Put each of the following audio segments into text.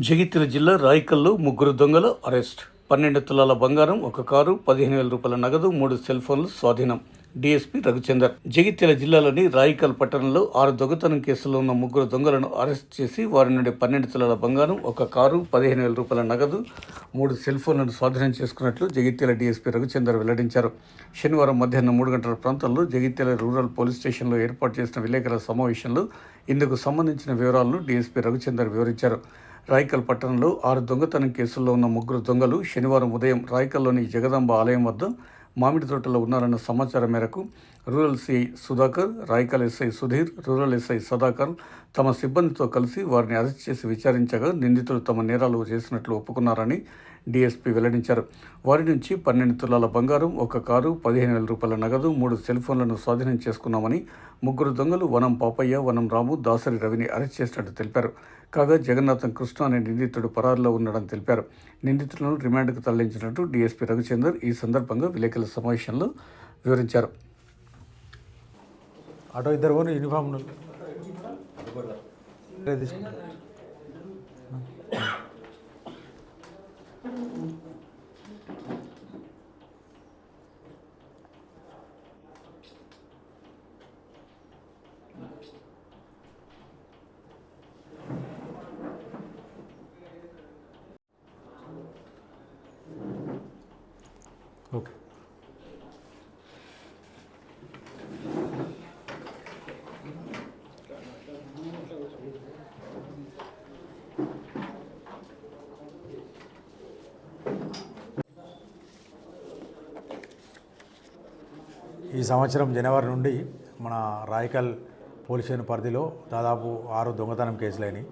జగిత్యాల జిల్లా రాయికల్లో ముగ్గురు దొంగలు అరెస్ట్. 12 తులాల బంగారం, ఒక కారు, 15,000 రూపాయల నగదు, 3 సెల్ ఫోన్లు స్వాధీనం. డీఎస్పీ రఘుచందర్. జగిత్యాల జిల్లాలోని రాయికల్ పట్టణంలో 6 దొంగతనం కేసుల్లో ఉన్న ముగ్గురు దొంగలను అరెస్ట్ చేసి వారి నుండి 12 తులాల బంగారం, ఒక కారు, 15,000 రూపాయల నగదు, 3 సెల్ ఫోన్లను స్వాధీనం చేసుకున్నట్లు జగిత్యాల డీఎస్పీ రఘుచందర్ వెల్లడించారు. శనివారం మధ్యాహ్నం 3 గంటల ప్రాంతంలో జగిత్యాల రూరల్ పోలీస్ స్టేషన్లో ఏర్పాటు చేసిన విలేకరుల సమావేశంలో ఇందుకు సంబంధించిన వివరాలను డీఎస్పీ రఘుచందర్ వివరించారు. రాయికల్ పట్టణంలో 6 దొంగతనం కేసుల్లో ఉన్న ముగ్గురు దొంగలు శనివారం ఉదయం రాయికల్లోని జగదాంబ ఆలయం వద్ద మామిడి తోటలో ఉన్నారన్న సమాచారం మేరకు rural CI Sudhakar, Raikal SI Sudheer, rural SI Sadakar తమ సిబ్బందితో కలిసి వారిని అరెస్ట్ చేసి విచారించగా నిందితులు తమ నేరాలు చేసినట్లు ఒప్పుకున్నారని డీఎస్పీ వెల్లడించారు. వారి నుంచి 12 తులాల బంగారం, ఒక కారు, 15,000 రూపాయల నగదు, 3 సెల్ ఫోన్లను స్వాధీనం చేసుకున్నామని, ముగ్గురు దొంగలు వనం పాపయ్య, వనం రాము, దాసరి రవిని అరెస్ట్ చేసినట్టు తెలిపారు. కాగా జగన్నాథం కృష్ణ అనే నిందితుడు పరారులో ఉన్నాడని తెలిపారు. నిందితులను రిమాండ్కు తరలించినట్టు డీఎస్పీ రఘుచందర్ ఈ సందర్భంగా విలేకరుల సమావేశంలో వివరించారు. ఆటో ఇద్దరు యూనిఫామ్ ఓకే. ఈ సంవత్సరం జనవరి నుండి మన రాయికల్ పోలీస్ స్టేషన్ పరిధిలో దాదాపు 6 దొంగతనం కేసులైనవి.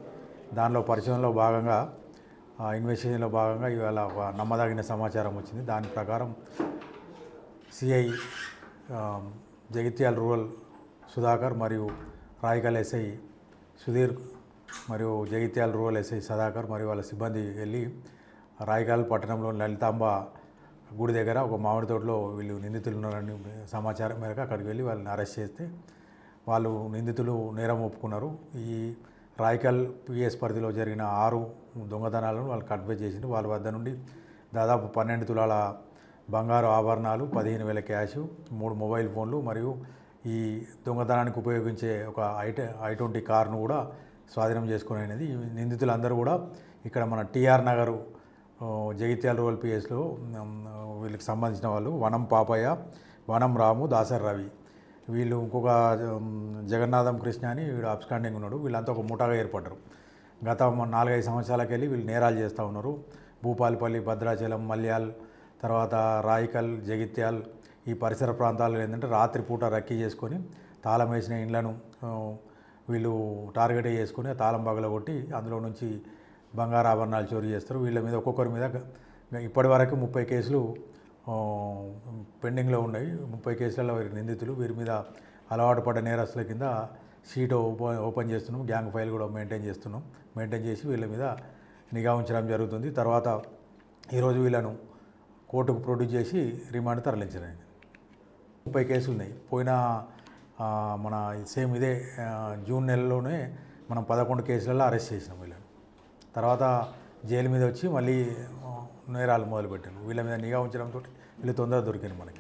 దానిలో పరిశోధనలో భాగంగా ఇన్వెస్టిగేషన్లో భాగంగా ఇవాళ నమ్మదగిన సమాచారం వచ్చింది. దాని ప్రకారం సిఐ జగిత్యాల రూరల్ సుధాకర్ మరియు రాయికల్ ఎస్ఐ సుధీర్ మరియు జగిత్యాల రూరల్ ఎస్ఐ సదాకర్ మరియు వాళ్ళ సిబ్బంది వెళ్ళి రాయికల్ పట్టణంలోని లలితాంబ గుడి దగ్గర ఒక మామిడి తోటలో వీళ్ళు నిందితులు ఉన్నారని సమాచారం మేరకు అక్కడికి వెళ్ళి వాళ్ళని అరెస్ట్ చేస్తే వాళ్ళు నిందితులు నేరం ఒప్పుకున్నారు. ఈ రాయికల్ పిఎస్ పరిధిలో జరిగిన 6 దొంగతనాలను వాళ్ళు కన్ఫెస్ చేసిండు. వాళ్ళ వద్ద నుండి దాదాపు 12 తులాల బంగారు ఆభరణాలు, 15,000 క్యాష్, 3 మొబైల్ ఫోన్లు మరియు ఈ దొంగతనానికి ఉపయోగించే ఒక i20 కార్ను కూడా స్వాధీనం చేసుకునేది. ఈ నిందితులందరూ కూడా ఇక్కడ మన టీఆర్ నగర్ జగిత్యాల రూరల్ పిఎస్లో వీళ్ళకి సంబంధించిన వాళ్ళు వనం పాపయ్య, వనం రాము, దాసరి రవి. వీళ్ళు ఇంకొక జగన్నాథం కృష్ణ అని వీడు అబ్స్కాండింగ్ ఉన్నాడు. వీళ్ళంతా ఒక ముఠాగా ఏర్పడ్డారు. గత 4-5 సంవత్సరాలకి వెళ్ళి వీళ్ళు నేరాలు చేస్తూ ఉన్నారు. భూపాలపల్లి, భద్రాచలం, మల్యాల్, తర్వాత రాయికల్, జగిత్యాల్ ఈ పరిసర ప్రాంతాల్లో ఏంటంటే రాత్రిపూట రక్కీ చేసుకొని తాళం వేసిన ఇండ్లను వీళ్ళు టార్గెట్ చేసుకొని తాళం పగలగొట్టి అందులో నుంచి బంగారు ఆభరణాలు చోరీ చేస్తారు. వీళ్ళ మీద ఒక్కొక్కరి మీద ఇప్పటి వరకు 30 కేసులు పెండింగ్లో ఉన్నాయి. 30 కేసులలో వీరి నిందితులు. వీరి మీద అలవాటు పడ్డ నేరస్తుల కింద షీట్ ఓపెన్ చేస్తున్నాం. గ్యాంగ్ ఫైల్ కూడా మెయింటైన్ చేసి వీళ్ళ మీద నిఘా ఉంచడం జరుగుతుంది. తర్వాత ఈరోజు వీళ్ళను కోర్టుకు ప్రొడ్యూస్ చేసి రిమాండ్ తరలించడం. 30 కేసులు ఉన్నాయి. పోయిన మన సేమ్ ఇదే జూన్ నెలలోనే మనం 11 కేసులలో అరెస్ట్ చేసినాం వీళ్ళని. తర్వాత జైలు మీద వచ్చి మళ్ళీ నేరాలు మొదలుపెట్టాను. వీళ్ళ మీద నిఘా ఉంచడంతో వీళ్ళు తొందరగా దొరికింది మనకి.